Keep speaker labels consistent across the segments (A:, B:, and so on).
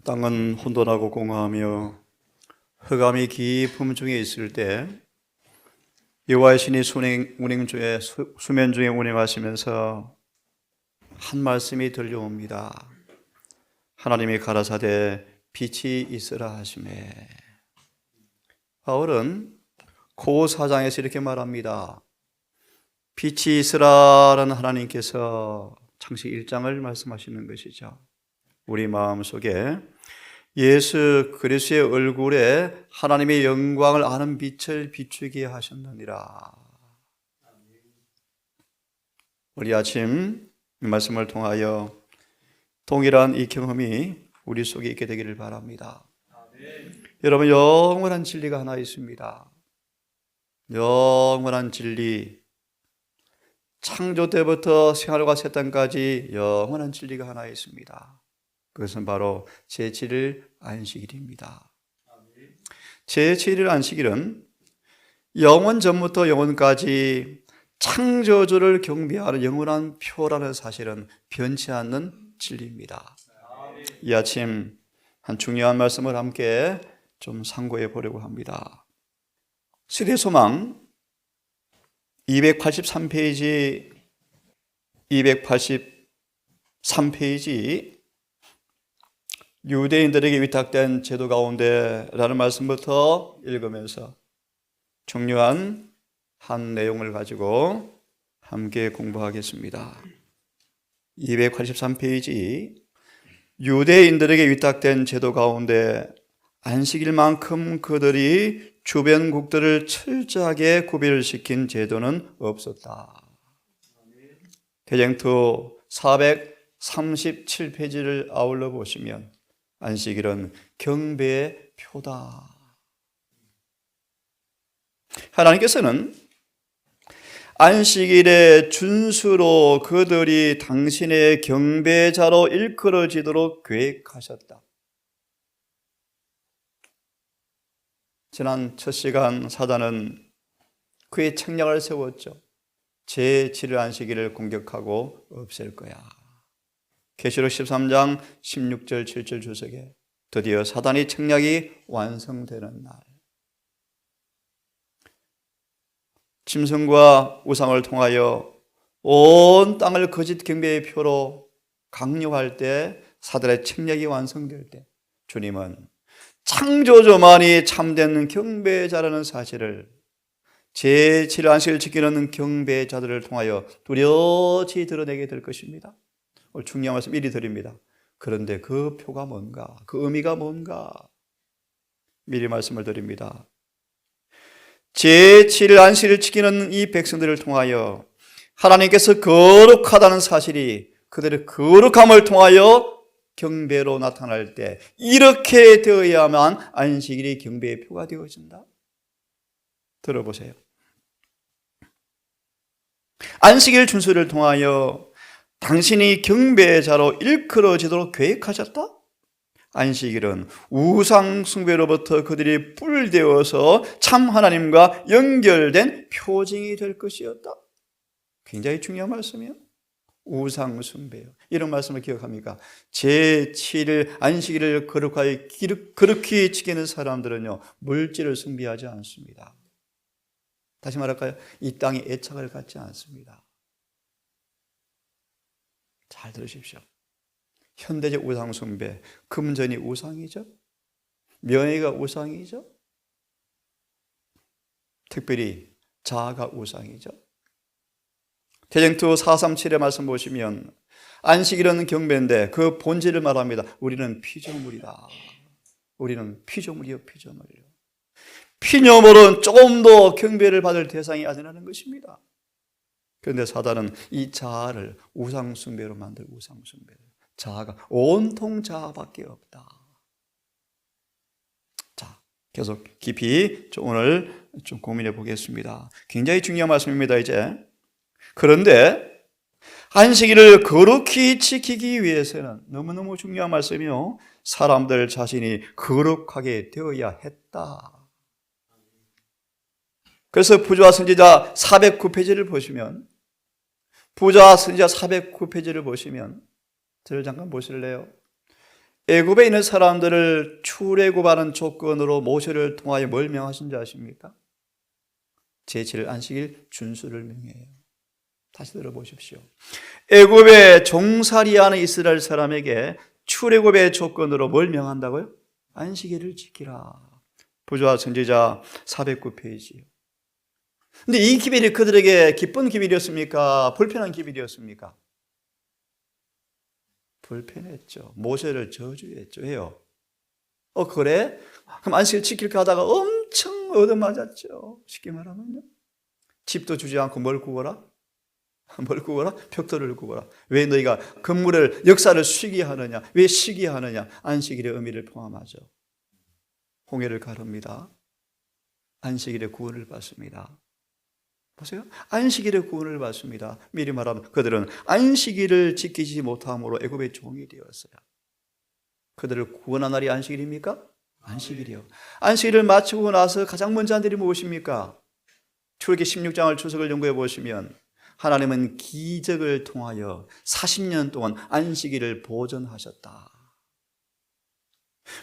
A: 땅은 혼돈하고 공허하며 흑암이 깊음 중에 있을 때 여호와의 신이 수면 중에 운행하시면서 한 말씀이 들려옵니다. 하나님이 가라사대 빛이 있으라 하시매. 바울은 고 4장에서 이렇게 말합니다. 빛이 있으라라는 하나님께서 창세기 1장을 말씀하시는 것이죠. 우리 마음속에 예수 그리스도의 얼굴에 하나님의 영광을 아는 빛을 비추게 하셨느니라. 우리 아침 이 말씀을 통하여 동일한 이 경험이 우리 속에 있게 되기를 바랍니다. 여러분, 영원한 진리가 하나 있습니다. 영원한 진리, 창조 때부터 생활과 세상까지 영원한 진리가 하나 있습니다. 그것은 바로 제7일 안식일입니다. 제7일 안식일은 영원 전부터 영원까지 창조주를 경배하는 영원한 표라는 사실은 변치 않는 진리입니다. 이 아침 한 중요한 말씀을 함께 좀 상고해 보려고 합니다. 시대소망 283페이지 유대인들에게 위탁된 제도 가운데 라는 말씀부터 읽으면서 중요한 한 내용을 가지고 함께 공부하겠습니다. 283페이지 유대인들에게 위탁된 제도 가운데 안식일만큼 그들이 주변국들을 철저하게 구별을 시킨 제도는 없었다. 대쟁투 437페이지를 아울러 보시면 안식일은 경배의 표다. 하나님께서는 안식일의 준수로 그들이 당신의 경배자로 일컬어지도록 계획하셨다. 지난 첫 시간 사단은 그의 책략을 세웠죠. 제7일 안식일을 공격하고 없앨 거야. 계시록 13장 16절 7절 주석에 드디어 사단의 책략이 완성되는 날, 짐승과 우상을 통하여 온 땅을 거짓 경배의 표로 강요할 때, 사단의 책략이 완성될 때 주님은 창조주만이 참된 경배자라는 사실을 제7일 안식일을 지키는 경배자들을 통하여 뚜렷이 드러내게 될 것입니다. 오늘 중요한 말씀 미리 드립니다. 그런데 그 표가 뭔가, 그 의미가 뭔가 미리 말씀을 드립니다. 제7일 안식일을 지키는 이 백성들을 통하여 하나님께서 거룩하다는 사실이 그들의 거룩함을 통하여 경배로 나타날 때 이렇게 되어야만 안식일이 경배의 표가 되어진다. 들어보세요. 안식일 준수를 통하여 당신이 경배자로 일컬어지도록 계획하셨다. 안식일은 우상 숭배로부터 그들이 뿔되어서 참 하나님과 연결된 표징이 될 것이었다. 굉장히 중요한 말씀이에요. 우상 숭배요. 이런 말씀을 기억합니까? 제7일 안식일을 거룩히 지키는 사람들은요, 물질을 숭배하지 않습니다. 다시 말할까요? 이 땅에 애착을 갖지 않습니다. 잘 들으십시오. 현대적 우상 숭배, 금전이 우상이죠. 명예가 우상이죠. 특별히 자아가 우상이죠. 대쟁투 437의 말씀 보시면 안식일은 경배인데 그 본질을 말합니다. 우리는 피조물이다. 우리는 피조물이요, 피조물이요. 피조물은 조금 더 경배를 받을 대상이 아니라는 것입니다. 그런데 사단은 이 자아를 우상 숭배로 만들 우상 숭배를. 자아가 온통 자아밖에 없다. 자, 계속 깊이 오늘 좀 고민해 보겠습니다. 굉장히 중요한 말씀입니다, 이제. 그런데 안식일을 거룩히 지키기 위해서는 너무너무 중요한 말씀이요. 사람들 자신이 거룩하게 되어야 했다. 그래서 부자와 선지자 409페이지를 보시면 부자와 선지자 409페이지를 보시면 저를 잠깐 보실래요? 애굽에 있는 사람들을 출애굽하는 조건으로 모세를 통하여 뭘 명하신 줄 아십니까? 제7일 안식일 준수를 명해요. 다시 들어보십시오. 애굽에 종살이하는 이스라엘 사람에게 출애굽의 조건으로 뭘 명한다고요? 안식일을 지키라. 부조와 선지자 409페이지요. 근데 이 기별이 그들에게 기쁜 기별이었습니까? 불편한 기별이었습니까? 불편했죠. 모세를 저주했죠. 왜요? 그래? 그럼 안식일 지킬까 하다가 엄청 얻어맞았죠. 쉽게 말하면요. 집도 주지 않고 뭘 구워라? 뭘 구워라? 벽돌을 구워라. 왜 너희가 건물을, 역사를 쉬게 하느냐? 왜 쉬게 하느냐? 안식일의 의미를 포함하죠. 홍해를 가릅니다. 안식일의 구원을 받습니다. 보세요. 안식일의 구원을 받습니다. 미리 말하면 그들은 안식일을 지키지 못함으로 애굽의 종이 되었어요. 그들을 구원한 날이 안식일입니까? 안식일이요. 안식일을 마치고 나서 가장 먼저 한 일이 무엇입니까? 출애굽기 16장을 추석을 연구해 보시면 하나님은 기적을 통하여 40년 동안 안식일을 보존하셨다.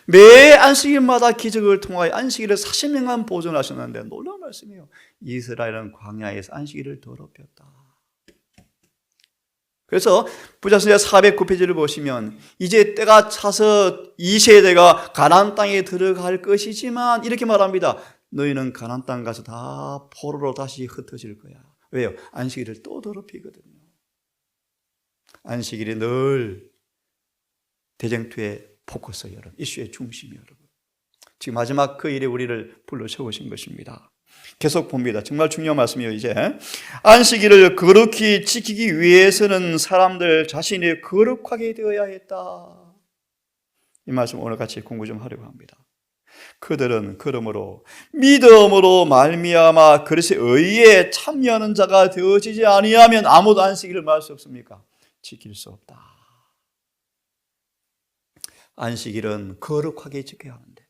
A: 매 안식일마다 기적을 통하여 안식일을 40년간 보존하셨는데 놀라운 말씀이에요. 이스라엘은 광야에서 안식일을 더럽혔다. 그래서 부자선지자 409페이지를 보시면 이제 때가 차서 이 세대가 가나안 땅에 들어갈 것이지만 이렇게 말합니다. 너희는 가나안 땅 가서 다 포로로 다시 흩어질 거야. 왜요? 안식일을 또 더럽히거든요. 안식일이 늘 대쟁투의 포커스 여러분, 이슈의 중심이 여러분. 지금 마지막 그 일에 우리를 불러 세우신 것입니다. 계속 봅니다. 정말 중요한 말씀이에요. 이제 안식일을 거룩히 지키기 위해서는 사람들 자신이 거룩하게 되어야 했다. 이 말씀 오늘 같이 공부 좀 하려고 합니다. 그들은 그러므로 믿음으로 말미암아 그릇의 의에 참여하는 자가 되어지지 아니하면 아무도 안식일을 말할 수 없습니까? 지킬 수 없다. 안식일은 거룩하게 지켜야 하는데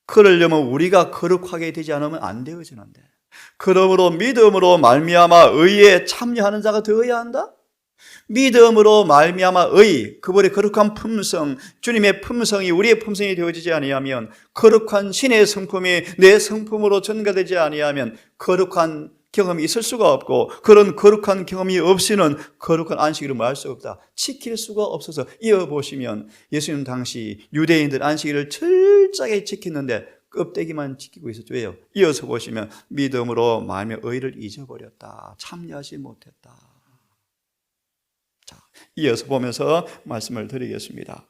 A: 그러려면 우리가 거룩하게 되지 않으면 안 되어지는데 그러므로 믿음으로 말미암아 의에 참여하는 자가 되어야 한다? 믿음으로 말미암아 의, 그분의 거룩한 품성, 주님의 품성이 우리의 품성이 되어지지 아니하면 거룩한 신의 성품이 내 성품으로 전가되지 아니하면 거룩한 경험이 있을 수가 없고 그런 거룩한 경험이 없이는 거룩한 안식일을 말할 수 없다. 지킬 수가 없어서 이어보시면 예수님 당시 유대인들 안식일을 철저하게 지켰는데 껍데기만 지키고 있었죠. 왜요? 이어서 보시면 믿음으로 말미암아 의를 잊어버렸다. 참여하지 못했다. 자, 이어서 보면서 말씀을 드리겠습니다.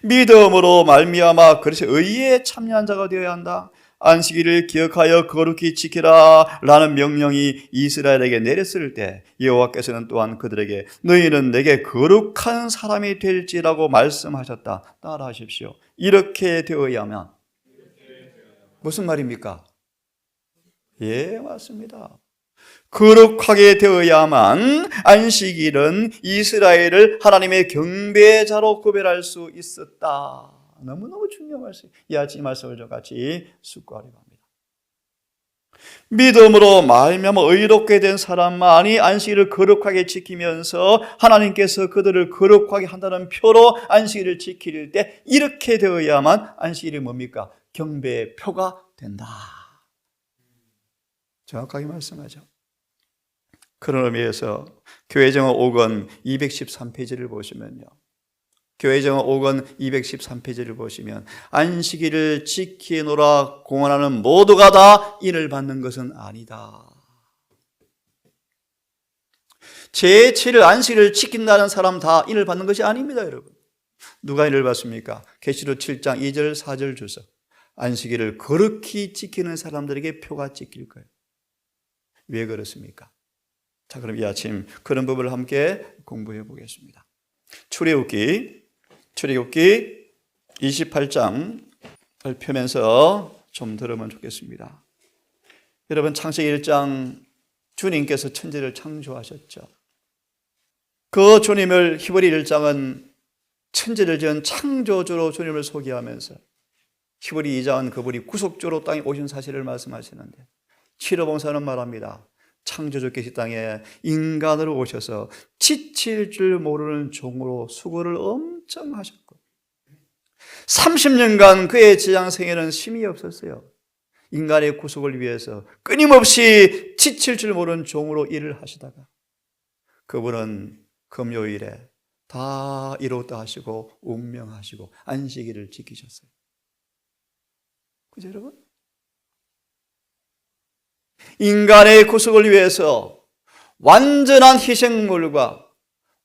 A: 믿음으로 말미암아 그래서 의에 참여한 자가 되어야 한다. 안식일을 기억하여 거룩히 지키라 라는 명령이 이스라엘에게 내렸을 때 여호와께서는 또한 그들에게 너희는 내게 거룩한 사람이 될지라고 말씀하셨다. 따라하십시오. 이렇게 되어야만. 무슨 말입니까? 예, 맞습니다. 거룩하게 되어야만 안식일은 이스라엘을 하나님의 경배자로 구별할 수 있었다. 너무너무 중요한 말씀. 이 아침 말씀을 좀 같이 숙고하려고 합니다. 믿음으로 말미암아 의롭게 된 사람만이 안식일을 거룩하게 지키면서 하나님께서 그들을 거룩하게 한다는 표로 안식일을 지킬 때 이렇게 되어야만 안식일이 뭡니까? 경배의 표가 된다. 정확하게 말씀하죠. 그런 의미에서 교회정언 5권 213페이지를 보시면요. 교회정언 5권 213페이지를 보시면 안식일을 지키노라 공언하는 모두가 다 인을 받는 것은 아니다. 제7일 안식일을 지킨다는 사람 다 인을 받는 것이 아닙니다, 여러분. 누가 인을 받습니까? 계시록 7장 2절 4절 주석. 안식일을 거룩히 지키는 사람들에게 표가 찍힐 거예요. 왜 그렇습니까? 자, 그럼 이 아침 그런 부분을 함께 공부해 보겠습니다. 출애굽기 28장을 펴면서 좀 들으면 좋겠습니다. 여러분, 창세기 1장 주님께서 천지를 창조하셨죠. 그 주님을 히브리 1장은 천지를 지은 창조주로 주님을 소개하면서 히브리 2장은 그분이 구속주로 땅에 오신 사실을 말씀하시는데 치료봉사는 말합니다. 창조주께서 땅에 인간으로 오셔서 지칠 줄 모르는 종으로 수고를 엄청 하셨고 30년간 그의 직장 생애는 쉼이 없었어요. 인간의 구속을 위해서 끊임없이 지칠 줄 모르는 종으로 일을 하시다가 그분은 금요일에 다 이뤘다 하시고 운명하시고 안식일을 지키셨어요. 그죠, 여러분? 인간의 구속을 위해서 완전한 희생물과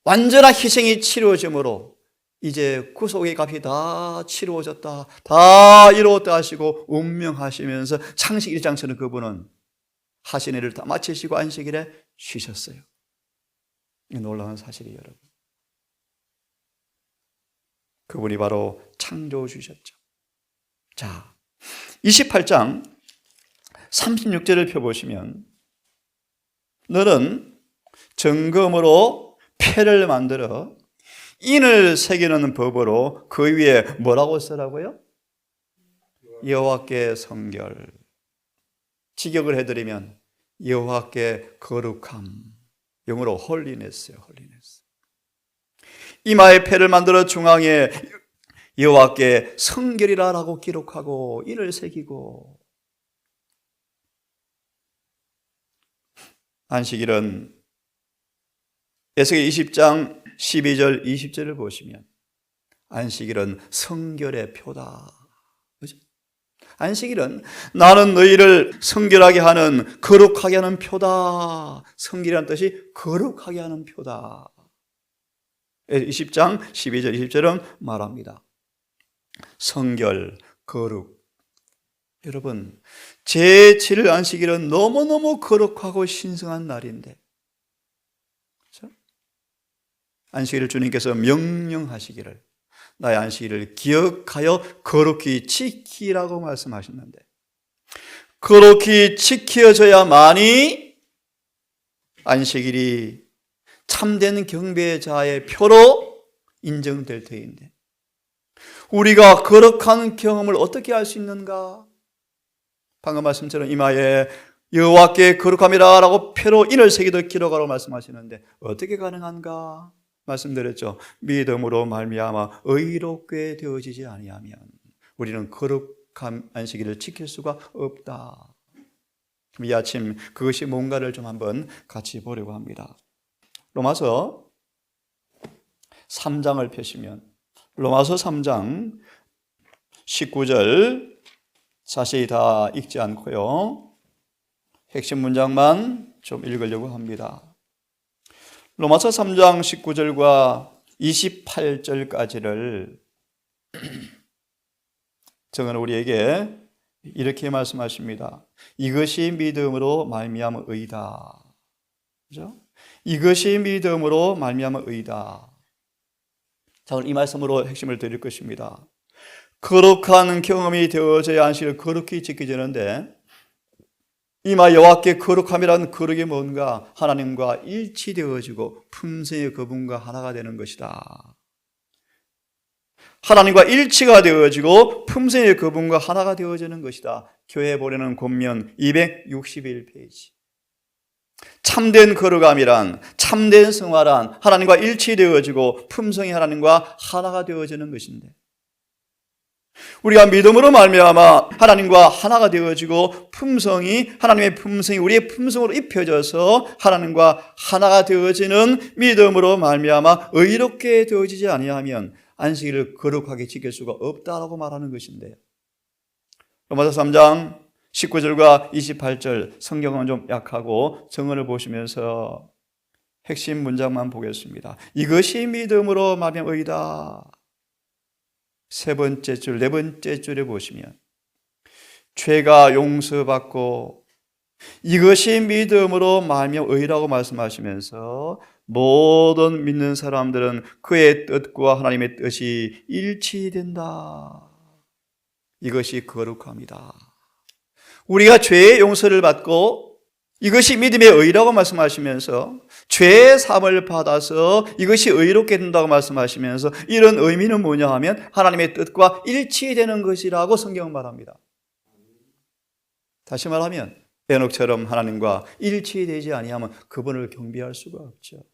A: 완전한 희생이 치루어지므로 이제 구속의 값이 다 치루어졌다, 다 이루었다 하시고 운명하시면서 창세기 1장처럼 그분은 하신 일을 다 마치시고 안식일에 쉬셨어요. 이 놀라운 사실이에요, 여러분. 그분이 바로 창조주셨죠. 자, 28장 36절을 펴보시면 너는 정금으로 패를 만들어 인을 새기는 법으로 그 위에 뭐라고 쓰라고요? 여호와께 성결. 직역을 해드리면 여호와께 거룩함. 영어로 홀리네스요, 홀리네스. 이마에 패를 만들어 중앙에 여호와께 성결이라라고 기록하고 인을 새기고. 안식일은 에스겔 20장 12절 20절을 보시면 안식일은 성결의 표다. 그죠? 안식일은 나는 너희를 성결하게 하는, 거룩하게 하는 표다. 성결이라는 뜻이 거룩하게 하는 표다. 20장 12절 20절은 말합니다. 성결, 거룩. 여러분, 제7일 안식일은 너무너무 거룩하고 신성한 날인데, 그렇죠? 안식일을 주님께서 명령하시기를 나의 안식일을 기억하여 거룩히 지키라고 말씀하셨는데, 거룩히 지켜져야만이 안식일이 참된 경배자의 표로 인정될 터인데, 우리가 거룩한 경험을 어떻게 할 수 있는가? 방금 말씀처럼 이마에 여호와께 거룩함이라 라고 표로 인을 새기듯 기록하라고 말씀하시는데 어떻게 가능한가? 말씀드렸죠. 믿음으로 말미암아 의롭게 되어지지 아니하면 우리는 거룩한 안식일을 지킬 수가 없다. 이 아침 그것이 뭔가를 좀 한번 같이 보려고 합니다. 로마서 3장을 펴시면 로마서 3장 19절 자세히 다 읽지 않고요, 핵심 문장만 좀 읽으려고 합니다. 로마서 3장 19절과 28절까지를 저는 우리에게 이렇게 말씀하십니다. 이것이 믿음으로 말미암아 의다. 그죠? 이것이 믿음으로 말미암아 의다. 자, 오늘 이 말씀으로 핵심을 드릴 것입니다. 거룩한 경험이 되어져야 안식일을 거룩히 지켜지는데, 이마 여호와께 거룩함이라는 거룩이 뭔가? 하나님과 일치되어지고 품성의 그분과 하나가 되는 것이다. 하나님과 일치가 되어지고 품성의 그분과 하나가 되어지는 것이다. 교회 보내는 권면 261페이지. 참된 거룩함이란, 참된 성화란 하나님과 일치되어지고 품성이 하나님과 하나가 되어지는 것인데, 우리가 믿음으로 말미암아 하나님과 하나가 되어지고 품성이, 하나님의 품성이 우리의 품성으로 입혀져서 하나님과 하나가 되어지는 믿음으로 말미암아 의롭게 되어지지 아니하면 안식일을 거룩하게 지킬 수가 없다라고 말하는 것인데요. 로마서 3장 19절과 28절 성경은 좀 약하고 정언을 보시면서 핵심 문장만 보겠습니다. 이것이 믿음으로 말미암아 의다. 세 번째 줄, 네 번째 줄에 보시면 죄가 용서받고 이것이 믿음으로 말미암아 의라고 말씀하시면서 모든 믿는 사람들은 그의 뜻과 하나님의 뜻이 일치된다. 이것이 거룩함이다. 우리가 죄의 용서를 받고 이것이 믿음의 의라고 말씀하시면서 죄의 사함을 받아서 이것이 의롭게 된다고 말씀하시면서 이런 의미는 뭐냐 하면 하나님의 뜻과 일치되는 것이라고 성경은 말합니다. 다시 말하면 에녹처럼 하나님과 일치되지 아니하면 그분을 경배할 수가 없죠.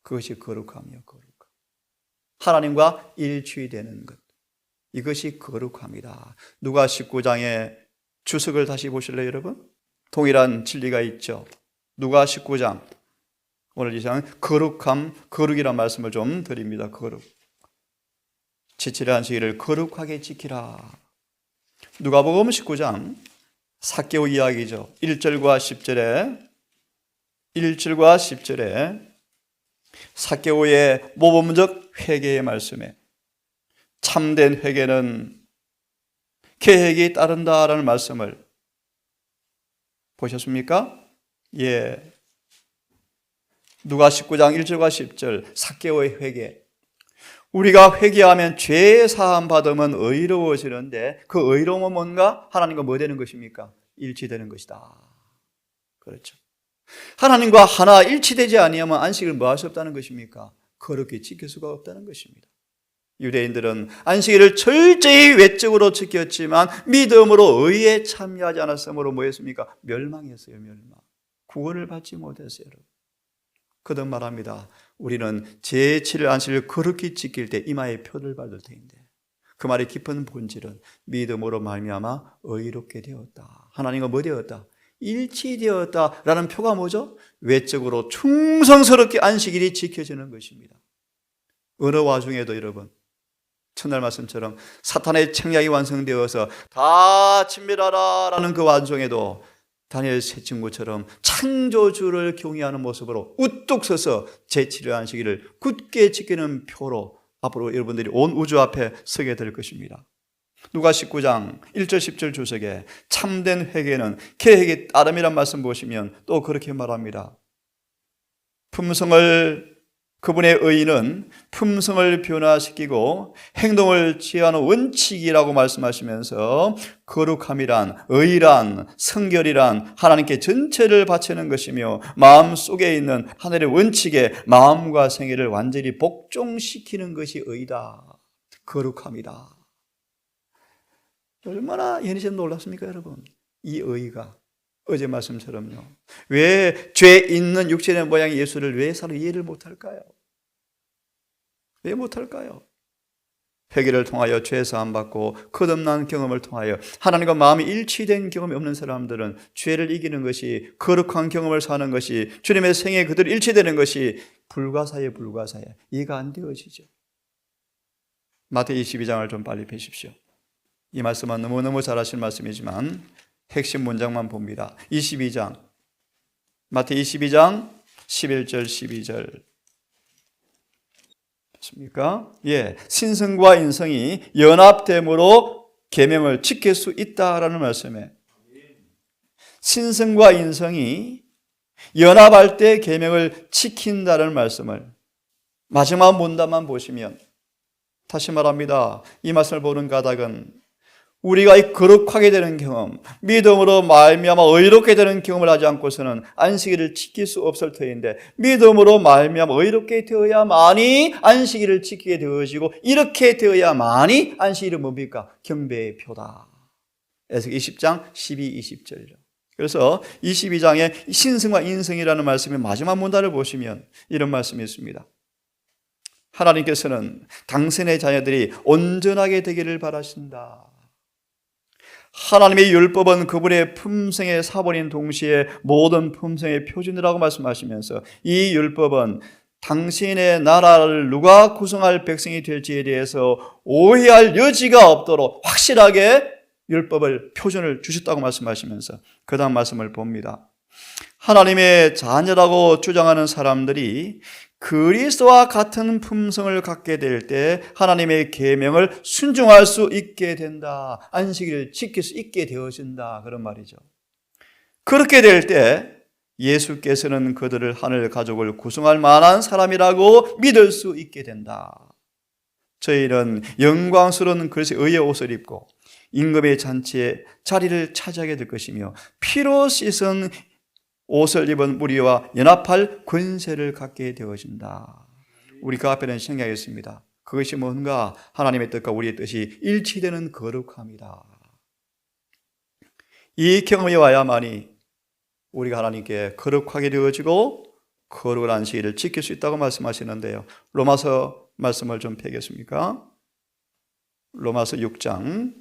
A: 그것이 거룩함이요, 거룩함. 하나님과 일치되는 것. 이것이 거룩합니다. 누가 19장의 주석을 다시 보실래요, 여러분? 동일한 진리가 있죠. 누가 19장. 오늘 이 시간 거룩함, 거룩이란 말씀을 좀 드립니다. 거룩. 지체를 안식일을 거룩하게 지키라. 누가복음 19장 삭개오 이야기죠. 1절과 10절에 삭개오의 모범적 회개의 말씀에 참된 회개는 계획이 따른다라는 말씀을 보셨습니까? 예. 누가 19장 1절과 10절 삭개오의 회개. 우리가 회개하면 죄 사함 받으면 의로워지는데 그 의로움은 뭔가? 하나님과 뭐 되는 것입니까? 일치되는 것이다. 그렇죠. 하나님과 하나 일치되지 아니하면 안식을 뭐 할 수 없다는 것입니까? 거룩히 지킬 수가 없다는 것입니다. 유대인들은 안식일을 철저히 외적으로 지켰지만 믿음으로 의에 참여하지 않았으므로 뭐 했습니까? 멸망했어요. 멸망. 구원을 받지 못했어요. 여러분. 거듭 말합니다. 우리는 제7일 안식일을 거룩히 지킬 때 이마에 표를 받을 터인데 그 말의 깊은 본질은 믿음으로 말미암아 의롭게 되었다. 하나님과 뭐 되었다? 일치되었다라는 표가 뭐죠? 외적으로 충성스럽게 안식일이 지켜지는 것입니다. 어느 와중에도 여러분 첫날 말씀처럼 사탄의 책략이 완성되어서 다 진멸하라라는 그 와중에도 다니엘 세 친구처럼 창조주를 경외하는 모습으로 우뚝 서서 제7일 안식일을 굳게 지키는 표로 앞으로 여러분들이 온 우주 앞에 서게 될 것입니다. 누가 19장 1절 10절 주석에 참된 회개는 계획이 따름이란 말씀 보시면 또 그렇게 말합니다. 그분의 의는 품성을 변화시키고 행동을 지하는 원칙이라고 말씀하시면서 거룩함이란, 의란, 성결이란 하나님께 전체를 바치는 것이며 마음속에 있는 하늘의 원칙에 마음과 생애를 완전히 복종시키는 것이 의다. 거룩함이다. 얼마나 연희전 놀랍습니까, 여러분? 이 의가 어제 말씀처럼요. 왜 죄 있는 육신의 모양의 예수를 왜 서로 이해를 못할까요? 왜 못할까요? 회개를 통하여 죄 사함 받고 거듭난 경험을 통하여 하나님과 마음이 일치된 경험이 없는 사람들은 죄를 이기는 것이, 거룩한 경험을 사는 것이, 주님의 생애 그대로 일치되는 것이 불가사에 이해가 안 되어지죠. 마태복음 22장을 좀 빨리 펴십시오. 이 말씀은 너무너무 잘 아실 말씀이지만 핵심 문장만 봅니다. 22장 마태복음 22장 11절 12절 맞습니까? 예, 신성과 인성이 연합됨으로 계명을 지킬 수 있다라는 말씀에 신성과 인성이 연합할 때 계명을 지킨다는 말씀을 마지막 문단만 보시면 다시 말합니다. 이 말씀을 보는 까닭은 우리가 거룩하게 되는 경험, 믿음으로 말미암아 의롭게 되는 경험을 하지 않고서는 안식일을 지킬 수 없을 터인데 믿음으로 말미암아 의롭게 되어야만이 안식일을 지키게 되어지고 이렇게 되어야만이 안식일은 뭡니까? 경배의 표다. 에스겔 20장 12, 20절이죠. 그래서 22장에 신성과 인성이라는 말씀의 마지막 문단을 보시면 이런 말씀이 있습니다. 하나님께서는 당신의 자녀들이 온전하게 되기를 바라신다. 하나님의 율법은 그분의 품성의 사본인 동시에 모든 품성의 표준이라고 말씀하시면서 이 율법은 당신의 나라를 누가 구성할 백성이 될지에 대해서 오해할 여지가 없도록 확실하게 율법을 표준을 주셨다고 말씀하시면서 그 다음 말씀을 봅니다. 하나님의 자녀라고 주장하는 사람들이 그리스도와 같은 품성을 갖게 될 때 하나님의 계명을 순종할 수 있게 된다. 안식일을 지킬 수 있게 되어진다. 그런 말이죠. 그렇게 될 때 예수께서는 그들을 하늘 가족을 구성할 만한 사람이라고 믿을 수 있게 된다. 저희는 영광스러운 그리스도의 의의 옷을 입고 임금의 잔치에 자리를 차지하게 될 것이며 피로 씻은 옷을 입은 무리와 연합할 권세를 갖게 되어진다. 우리 그 앞에는 생각했습니다. 그것이 뭔가 하나님의 뜻과 우리의 뜻이 일치되는 거룩함이다. 이 경험이 와야만이 우리가 하나님께 거룩하게 되어지고 거룩한 안식일을 지킬 수 있다고 말씀하시는데요. 로마서 말씀을 좀 펴겠습니까? 로마서 6장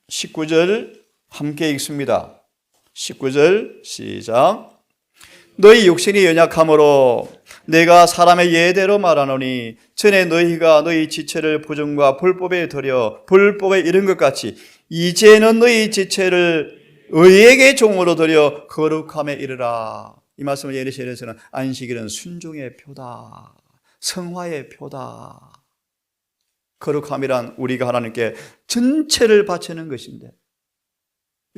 A: 19절 함께 읽습니다. 19절 시작. 너희 육신이 연약함으로 내가 사람의 예대로 말하노니 전에 너희가 너희 지체를 부정과 불법에 들여 불법에 이른 것 같이 이제는 너희 지체를 의에게 종으로 들여 거룩함에 이르라. 이 말씀을 예리시에서는 안식일은 순종의 표다, 성화의 표다. 거룩함이란 우리가 하나님께 전체를 바치는 것인데,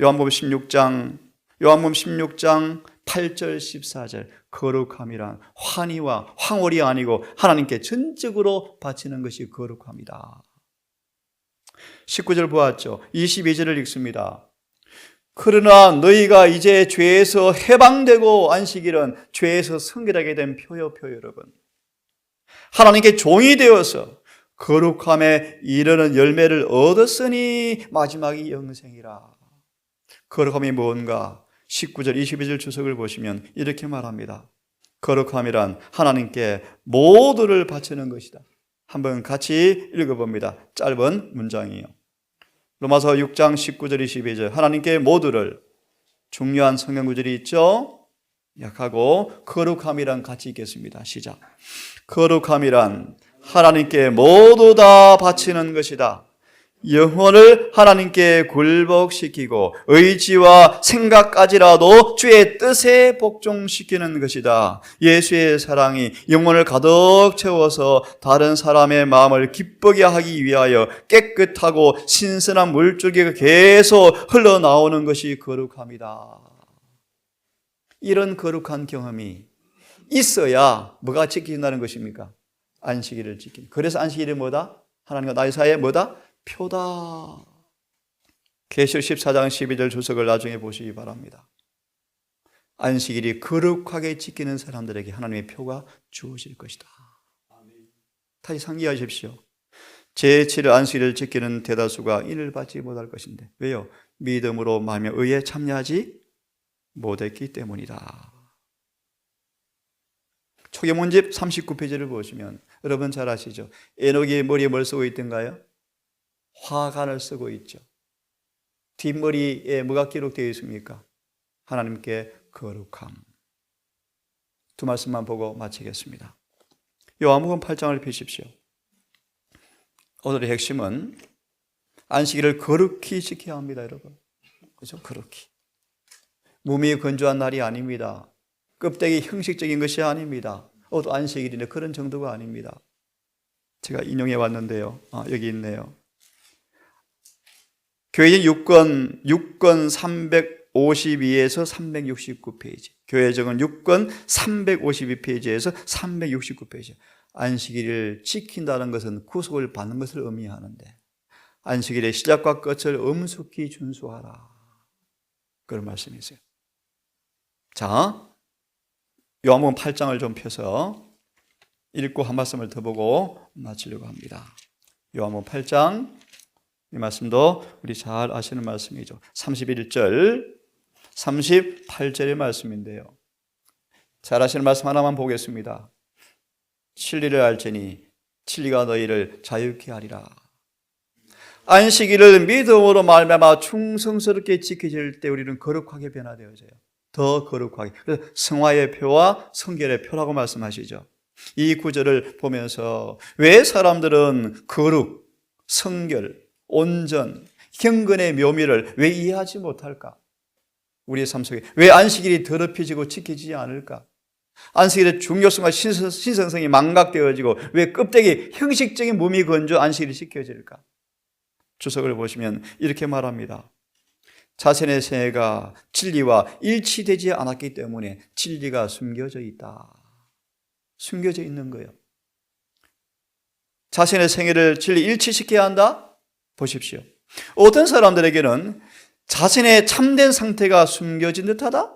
A: 요한복음 16장 8절 14절 거룩함이란 환희와 황홀이 아니고 하나님께 전적으로 바치는 것이 거룩함이다. 19절 보았죠. 22절을 읽습니다. 그러나 너희가 이제 죄에서 해방되고 안식일은 죄에서 성결하게 된 표요 여러분. 하나님께 종이 되어서 거룩함에 이르는 열매를 얻었으니 마지막이 영생이라. 거룩함이 뭔가? 19절 22절 주석을 보시면 이렇게 말합니다. 거룩함이란 하나님께 모두를 바치는 것이다. 한번 같이 읽어봅니다. 짧은 문장이에요. 로마서 6장 19절 22절 하나님께 모두를, 중요한 성경 구절이 있죠. 약하고 거룩함이란 같이 읽겠습니다. 시작. 거룩함이란 하나님께 모두 다 바치는 것이다. 영혼을 하나님께 굴복시키고 의지와 생각까지라도 주의 뜻에 복종시키는 것이다. 예수의 사랑이 영혼을 가득 채워서 다른 사람의 마음을 기쁘게 하기 위하여 깨끗하고 신선한 물줄기가 계속 흘러나오는 것이 거룩함이다. 이런 거룩한 경험이 있어야 뭐가 지켜진다는 것입니까? 안식일을 지키는. 그래서 안식일이 뭐다? 하나님과 나의 사이에 뭐다? 표다. 계시록 14장 12절 주석을 나중에 보시기 바랍니다. 안식일이 거룩하게 지키는 사람들에게 하나님의 표가 주어질 것이다. 다시 상기하십시오. 제7일 안식일을 지키는 대다수가 인을 받지 못할 것인데, 왜요? 믿음으로 말하며 의에 참여하지 못했기 때문이다. 초계문집 39페이지를 보시면 여러분 잘 아시죠? 에녹이 머리에 뭘 쓰고 있던가요? 화관을 쓰고 있죠. 뒷머리에 뭐가 기록되어 있습니까? 하나님께 거룩함. 두 말씀만 보고 마치겠습니다. 요한복음 8장을 펴십시오. 오늘의 핵심은 안식일을 거룩히 지켜야 합니다, 여러분. 그죠? 거룩히. 몸이 건조한 날이 아닙니다. 껍데기 형식적인 것이 아닙니다. 안식일인데 그런 정도가 아닙니다. 제가 인용해 왔는데요. 여기 있네요. 교회진 6권 352에서 369페이지. 교회정은 6권 352페이지에서 369페이지. 안식일을 지킨다는 것은 구속을 받는 것을 의미하는데, 안식일의 시작과 끝을 엄숙히 준수하라. 그런 말씀이세요. 자, 요한복음 8장을 좀 펴서 읽고 한 말씀을 더 보고 마치려고 합니다. 요한복음 8장, 이 말씀도 우리 잘 아시는 말씀이죠. 31절, 38절의 말씀인데요. 잘 아시는 말씀 하나만 보겠습니다. 진리를 알지니 진리가 너희를 자유케 하리라. 안식일을 믿음으로 말미암아 충성스럽게 지켜질 때 우리는 거룩하게 변화되어져요. 더 거룩하게. 그래서 성화의 표와 성결의 표라고 말씀하시죠. 이 구절을 보면서 왜 사람들은 거룩, 성결, 온전, 경건의 묘미를 왜 이해하지 못할까? 우리의 삶 속에 왜 안식일이 더럽혀지고 지켜지지 않을까? 안식일의 중요성과 신성성이 망각되어지고 왜 껍데기 형식적인 몸이 건조 안식일이 지켜질까? 주석을 보시면 이렇게 말합니다. 자신의 생애가 진리와 일치되지 않았기 때문에 진리가 숨겨져 있다. 숨겨져 있는 거예요. 자신의 생애를 진리 일치시켜야 한다? 보십시오. 어떤 사람들에게는 자신의 참된 상태가 숨겨진 듯하다?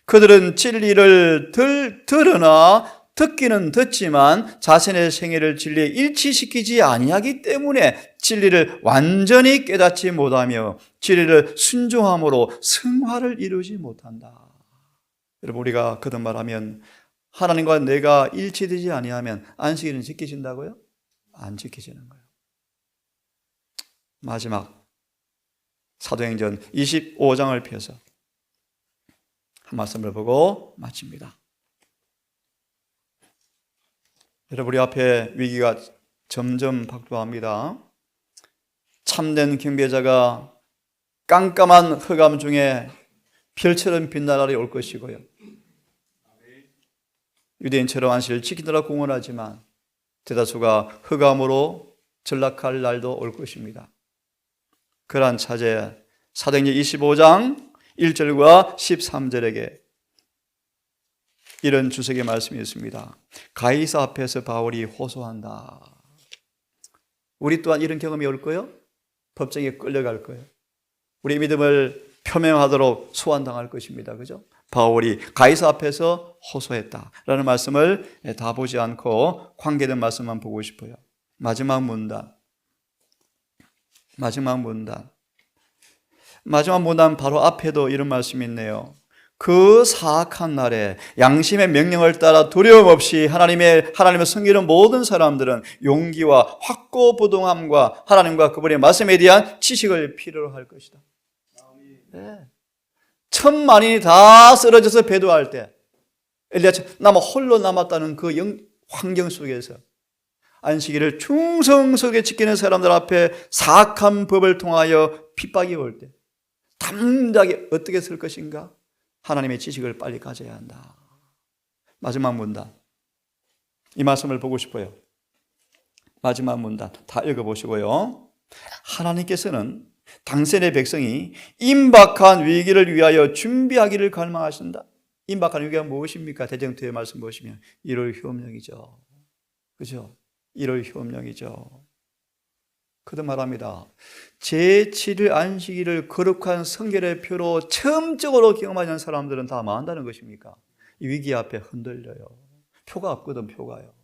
A: 그들은 진리를 들으나 듣기는 듣지만 자신의 생애를 진리에 일치시키지 아니하기 때문에 진리를 완전히 깨닫지 못하며 진리를 순종함으로 성화를 이루지 못한다. 여러분, 우리가 거듭 말하면 하나님과 내가 일치되지 아니하면 안식일은 지켜진다고요? 안 지켜지는 거예요. 마지막 사도행전 25장을 펴서 한 말씀을 보고 마칩니다. 여러분, 우리 앞에 위기가 점점 박도합니다. 참된 경배자가 깜깜한 흑암 중에 별처럼 빛날 날이 올 것이고요. 유대인처럼 안식일을 지키느라 공헌하지만 대다수가 흑암으로 전락할 날도 올 것입니다. 그러한 차제 사도행전 25장 1절과 13절에게 이런 주석의 말씀이 있습니다. 가이사 앞에서 바울이 호소한다. 우리 또한 이런 경험이 올 거예요? 법정에 끌려갈 거예요. 우리 믿음을 표명하도록 소환당할 것입니다. 그죠? 바울이 가이사 앞에서 호소했다라는 말씀을 다 보지 않고 관계된 말씀만 보고 싶어요. 마지막 문단 바로 앞에도 이런 말씀이 있네요. 그 사악한 날에 양심의 명령을 따라 두려움 없이 하나님을 섬기는 모든 사람들은 용기와 확고부동함과 하나님과 그분의 말씀에 대한 지식을 필요로 할 것이다. 네. 천만인이 다 쓰러져서 배도할 때 엘리야처럼 홀로 남았다는 그 환경 속에서 안식일을 충성스럽게 지키는 사람들 앞에 사악한 법을 통하여 핍박이 올 때 담대하게 어떻게 쓸 것인가? 하나님의 지식을 빨리 가져야 한다. 마지막 문단, 이 말씀을 보고 싶어요. 마지막 문단 다 읽어보시고요. 하나님께서는 당신의 백성이 임박한 위기를 위하여 준비하기를 갈망하신다. 임박한 위기가 무엇입니까? 대전투의 말씀 보시면 1월 효험령이죠. 그죠? 1월 효험령이죠. 그도 말합니다. 제7일 안식일을 거룩한 성결의 표로 처음적으로 경험하는 사람들은 다 망한다는 것입니까? 이 위기 앞에 흔들려요. 표가 없거든, 표가요.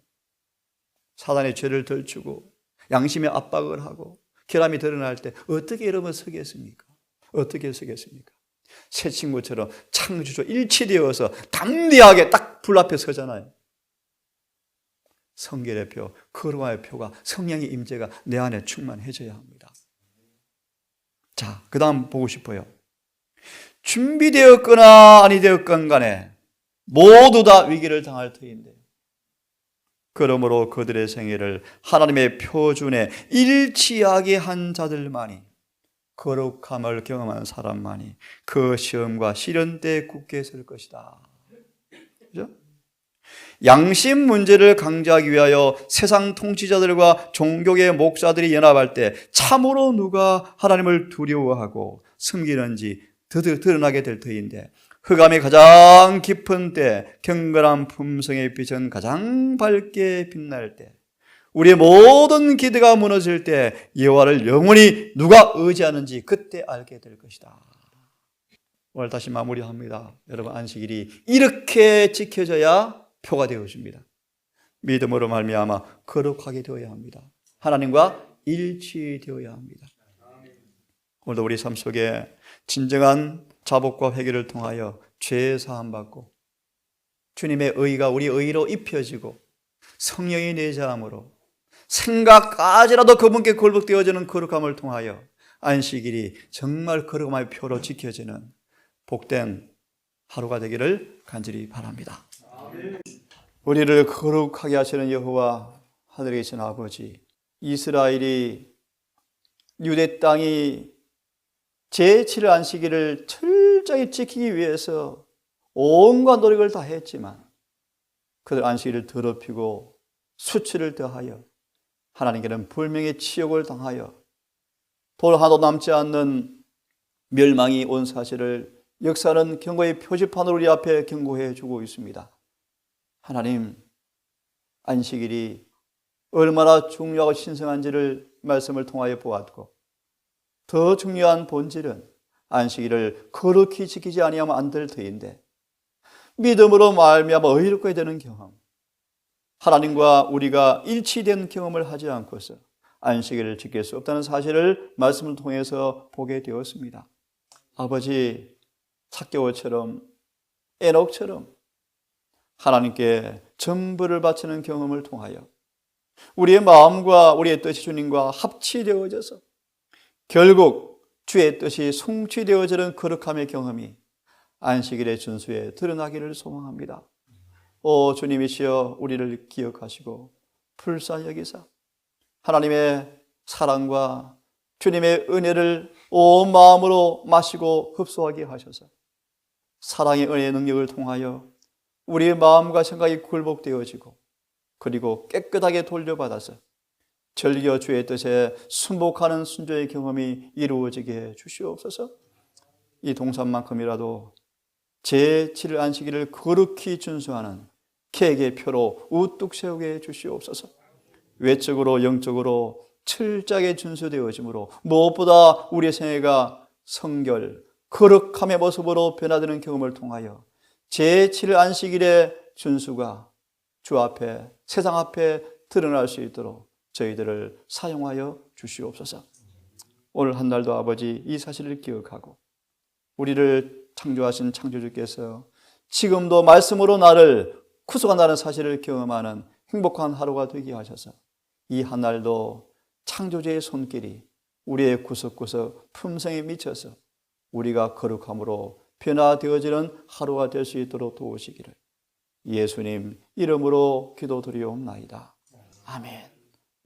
A: 사단의 죄를 덜추고 양심의 압박을 하고 결함이 드러날 때 어떻게 이러면 서겠습니까? 어떻게 서겠습니까? 새 친구처럼 창조주 일치되어서 담대하게 딱 불 앞에 서잖아요. 성결의 표, 거룩함의 표가 성령의 임재가 내 안에 충만해져야 합니다. 자, 그 다음 보고 싶어요. 준비되었거나 아니 되었건 간에 모두 다 위기를 당할 터인데 그러므로 그들의 생애를 하나님의 표준에 일치하게 한 자들만이, 거룩함을 경험한 사람만이 그 시험과 시련 때 굳게 설 것이다. 그죠? 양심 문제를 강조하기 위하여 세상 통치자들과 종교계 목사들이 연합할 때 참으로 누가 하나님을 두려워하고 섬기는지 드러나게 될 터인데, 흑암이 가장 깊은 때 경건한 품성의 빛은 가장 밝게 빛날 때, 우리의 모든 기대가 무너질 때 여호와를 영원히 누가 의지하는지 그때 알게 될 것이다. 오늘 다시 마무리합니다. 여러분, 안식일이 이렇게 지켜져야 표가 되어집니다. 믿음으로 말미암아 거룩하게 되어야 합니다. 하나님과 일치되어야 합니다. 오늘도 우리 삶 속에 진정한 자복과 회개를 통하여 죄 사함 받고 주님의 의가 우리 의로 입혀지고 성령이 내자함으로 생각까지라도 그분께 굴복되어지는 거룩함을 통하여 안식일이 정말 거룩함의 표로 지켜지는 복된 하루가 되기를 간절히 바랍니다. 우리를 거룩하게 하시는 여호와, 하늘에 계신 아버지, 이스라엘이 유대 땅이 제7일 안식일을 철저히 지키기 위해서 온갖 노력을 다 했지만 그들 안식일을 더럽히고 수치를 더하여 하나님께는 불명의 치욕을 당하여 돌 하나도 남지 않는 멸망이 온 사실을 역사는 경고의 표지판으로 우리 앞에 경고해 주고 있습니다. 하나님, 안식일이 얼마나 중요하고 신성한지를 말씀을 통하여 보았고, 더 중요한 본질은 안식일을 거룩히 지키지 아니하면 안 될 터인데, 믿음으로 말미암아 의롭게 되는 경험, 하나님과 우리가 일치된 경험을 하지 않고서 안식일을 지킬 수 없다는 사실을 말씀을 통해서 보게 되었습니다. 아버지, 삭개오처럼 에녹처럼 하나님께 전부를 바치는 경험을 통하여 우리의 마음과 우리의 뜻이 주님과 합치되어져서 결국 주의 뜻이 성취되어지는 거룩함의 경험이 안식일의 준수에 드러나기를 소망합니다. 오 주님이시여 우리를 기억하시고 불쌍히 여기사 하나님의 사랑과 주님의 은혜를 온 마음으로 마시고 흡수하게 하셔서 사랑의 은혜의 능력을 통하여 우리의 마음과 생각이 굴복되어지고 그리고 깨끗하게 돌려받아서 절겨 주의 뜻에 순복하는 순종의 경험이 이루어지게 해 주시옵소서. 이 동산만큼이라도 제7일 안식일을 거룩히 준수하는 계획의 표로 우뚝 세우게 해 주시옵소서. 외적으로 영적으로 철저하게 준수되어지므로 무엇보다 우리의 생애가 성결, 거룩함의 모습으로 변화되는 경험을 통하여 제7일 안식일의 준수가 주 앞에 세상 앞에 드러날 수 있도록 저희들을 사용하여 주시옵소서. 오늘 한 날도 아버지 이 사실을 기억하고 우리를 창조하신 창조주께서 지금도 말씀으로 나를 구속한다는 사실을 경험하는 행복한 하루가 되게 하셔서 이 한 날도 창조주의 손길이 우리의 구석구석 품성에 미쳐서 우리가 거룩함으로 변화되어지는 하루가 될 수 있도록 도우시기를 예수님 이름으로 기도드리옵나이다. 아멘.